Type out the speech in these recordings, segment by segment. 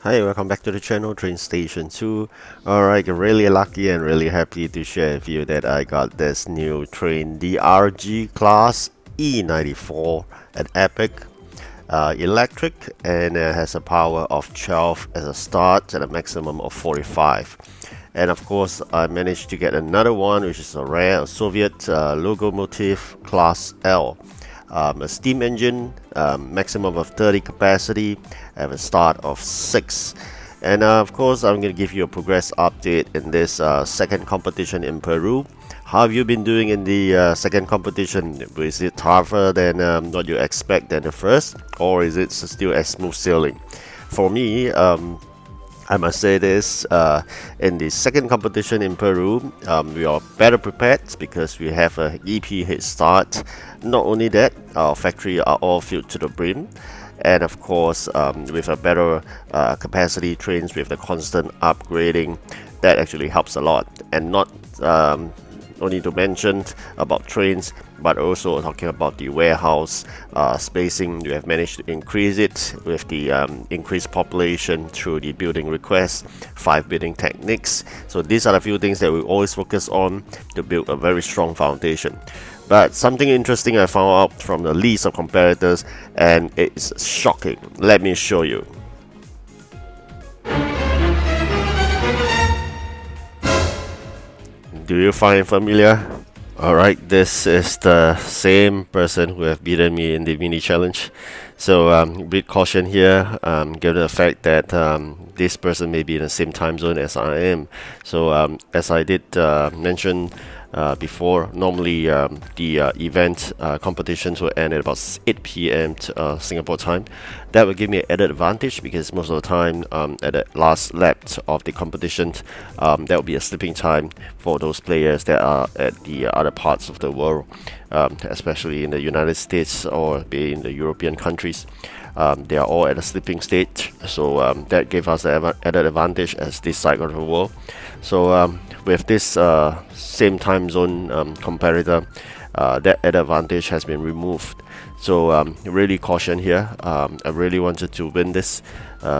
Hi, welcome back to the channel, TrainStation 2. Alright, really lucky and really happy to share with you that I got this new train DRG class E94 at Epic. Electric, and it has a power of 12 as a start and a maximum of 45. And of course, I managed to get another one, which is a rare Soviet Locomotive Class L. A steam engine, maximum of 30 capacity, have a start of 6. And of course, I'm going to give you a progress update in this second competition in Peru. How have you been doing in the second competition? Is it tougher than what you expect than the first, or is it still as smooth sailing? For me, I must say this, in the second competition in Peru, we are better prepared because we have a EP head start. Not only that, our factory are all filled to the brim, and of course, with a better capacity trains with the constant upgrading, that actually helps a lot. And not only to mention about trains, but also talking about the warehouse spacing. We have managed to increase it with the increased population through the building requests, 5 building techniques. So these are the few things that we always focus on to build a very strong foundation. But something interesting I found out from the list of competitors, and it's shocking. Let me show you. Do you find familiar? Alright, this is the same person who have beaten me in the mini challenge. So bit caution here, given the fact that this person may be in the same time zone as I am. So as I did mention before, normally the event competitions will end at about 8 p.m. Singapore time. That will give me an added advantage because most of the time at the last lap of the competition, that will be a sleeping time for those players that are at the other parts of the world, especially in the United States or be in the European countries. They are all at a sleeping state, so that gave us an added advantage as this side of the world. So with this same time zone competitor, that added advantage has been removed. So really caution here. I really wanted to win this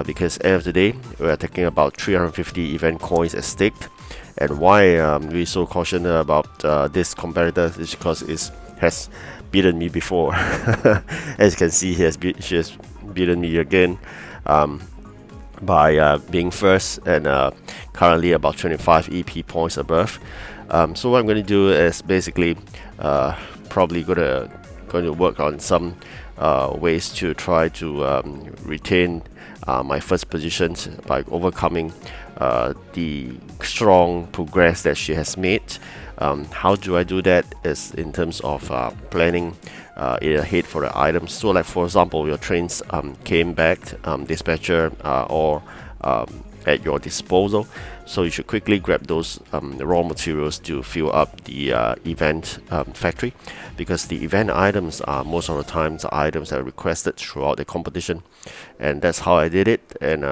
because end of the day we are taking about 350 event coins at stake. And why we so cautioned about this competitor is because it has beaten me before. As you can see, she has beaten me again by being first and currently about 25 EP points above. So what I'm going to do is basically probably going to work on some ways to try to retain my first positions by overcoming the strong progress that she has made. How do I do that is in terms of planning ahead for the items. So like for example, your trains came back, dispatcher or at your disposal, so you should quickly grab those raw materials to fill up the event factory, because the event items are most of the times the items that are requested throughout the competition. And that's how I did it. And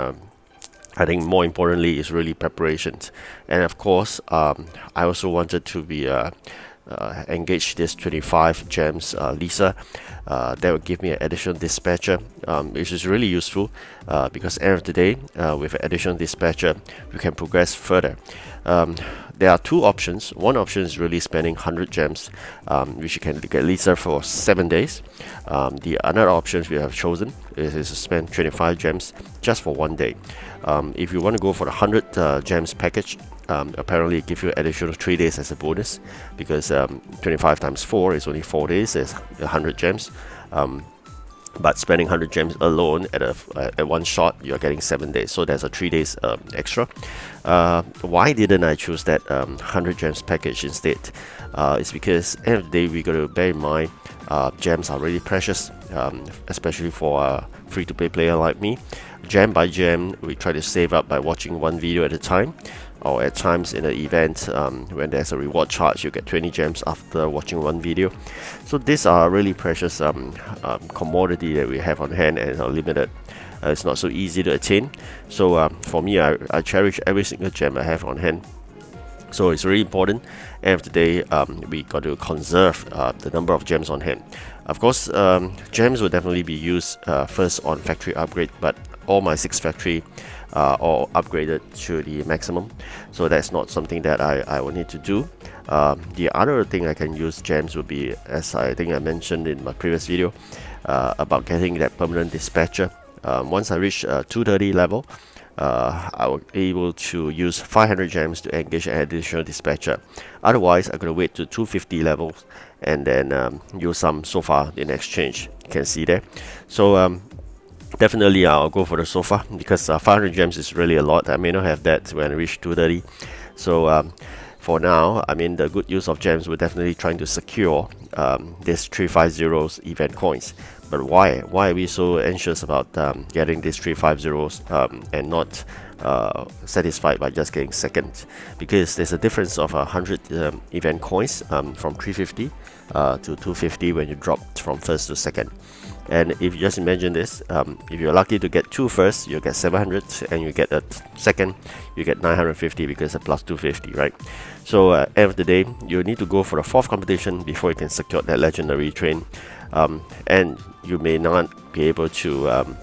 I think more importantly is really preparations. And of course, I also wanted to be engage this 25 gems Lisa. That will give me an additional dispatcher, which is really useful because end of the day, with an additional dispatcher, we can progress further. There are two options. One option is really spending 100 gems, which you can get Lisa for 7 days. The another option we have chosen is to spend 25 gems just for 1 day. If you want to go for the 100 gems package, apparently it gives you additional 3 days as a bonus, because 25 times 4 is only 4 days, is 100 gems. But spending 100 gems alone at one shot, you're getting 7 days, so there's a 3 days extra. Why didn't I choose that 100 gems package instead? It's because end of the day we got to bear in mind gems are really precious, especially for a free-to-play player like me. Gem by gem, we try to save up by watching one video at a time, or at times in an event when there's a reward charge, you get 20 gems after watching one video. So these are really precious commodity that we have on hand and are limited. It's not so easy to attain. So for me, I cherish every single gem I have on hand. So it's really important. End of the day, we got to conserve the number of gems on hand. Of course, gems will definitely be used first on factory upgrade, but all my 6 factory all upgraded to the maximum, so that's not something that I will need to do. The other thing I can use gems would be, as I think I mentioned in my previous video, about getting that permanent dispatcher. Once I reach 230 level, I will be able to use 500 gems to engage an additional dispatcher. Otherwise, I'm going to wait to 250 levels and then use some sofa in exchange. You can see there. So definitely I'll go for the sofa, because 500 gems is really a lot. I may not have that when I reach 230. So for now, I mean, the good use of gems, we're definitely trying to secure this 350's event coins. But why are we so anxious about getting these 350's and not satisfied by just getting second? Because there's a difference of 100 event coins from 350 to 250 when you drop from first to second. And if you just imagine this, if you're lucky to get 2 first, you'll get 700, and you get a second, you get 950, because it's plus 250, right? So end of the day, you need to go for the 4th competition before you can secure that legendary train, and you may not be able to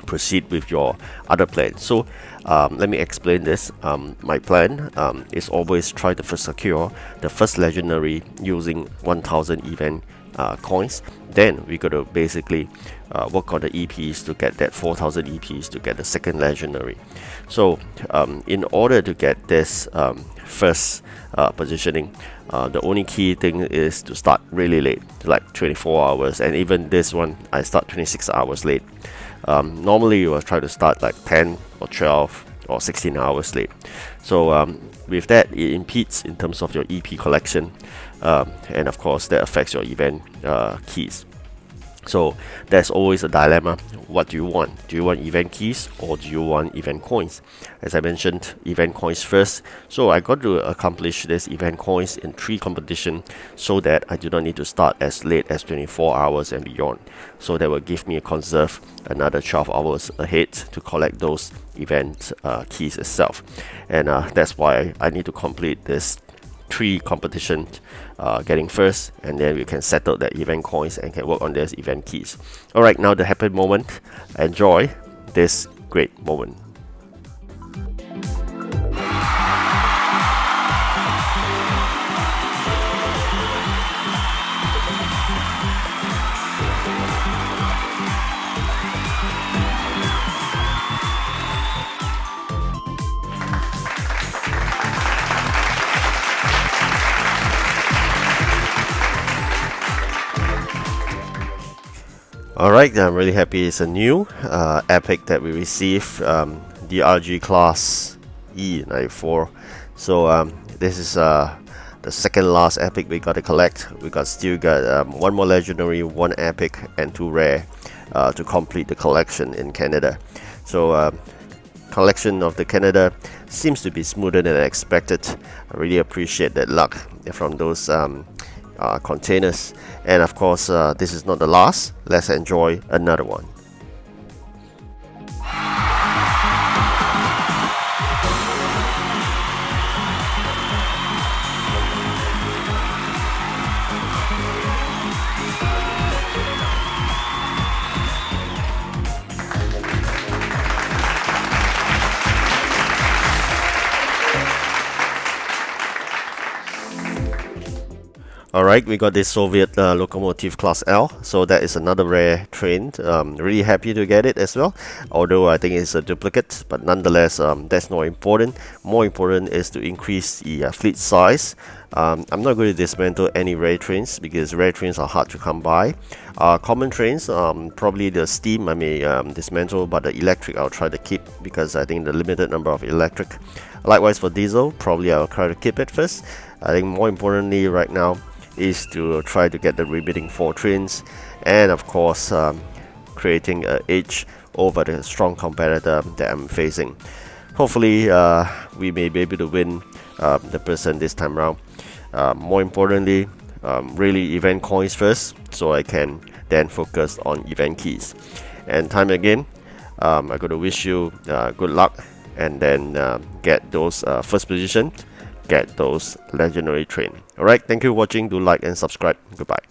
proceed with your other plan. So let me explain this. My plan is always try to first secure the first legendary using 1000 event coins. Then we got to basically work on the EPs to get that 4000 EPs to get the second legendary. So in order to get this first positioning, the only key thing is to start really late, like 24 hours, and even this one I start 26 hours late. Normally you will try to start like 10 or 12 or 16 hours late. So with that, it impedes in terms of your EP collection, and of course that affects your event keys. So there's always a dilemma. What do you want? Do you want event keys or do you want event coins? As I mentioned, event coins first. So I got to accomplish this event coins in 3 competitions so that I do not need to start as late as 24 hours and beyond. So that will give me a conserve another 12 hours ahead to collect those event keys itself. And that's why I need to complete this 3 competitions, getting first, and then we can settle that event coins and can work on this event keys. Alright, now the happy moment. Enjoy this great moment. Alright, I'm really happy it's a new epic that we received, DRG class E94. So this is the second last epic we got to collect. We still got 1 more legendary, 1 epic, and 2 rare to complete the collection in Canada. So collection of the Canada seems to be smoother than I expected. I really appreciate that luck from those containers, and of course this is not the last. Let's enjoy another one. Alright, we got this Soviet Locomotive Class L, so that is another rare train. Really happy to get it as well, although I think it's a duplicate, but nonetheless that's not important. More important is to increase the fleet size. I'm not going to dismantle any rare trains because rare trains are hard to come by. Common trains, probably the steam I may dismantle, but the electric I'll try to keep because I think the limited number of electric. Likewise for diesel, probably I'll try to keep it first. I think more importantly right now is to try to get the remaining 4 trains, and of course creating an edge over the strong competitor that I'm facing. Hopefully we may be able to win the person this time around. More importantly, really event coins first, so I can then focus on event keys. And time again, I'm going to wish you good luck, and then get those first position, get those legendary train. Alright, thank you for watching. Do like and subscribe. Goodbye.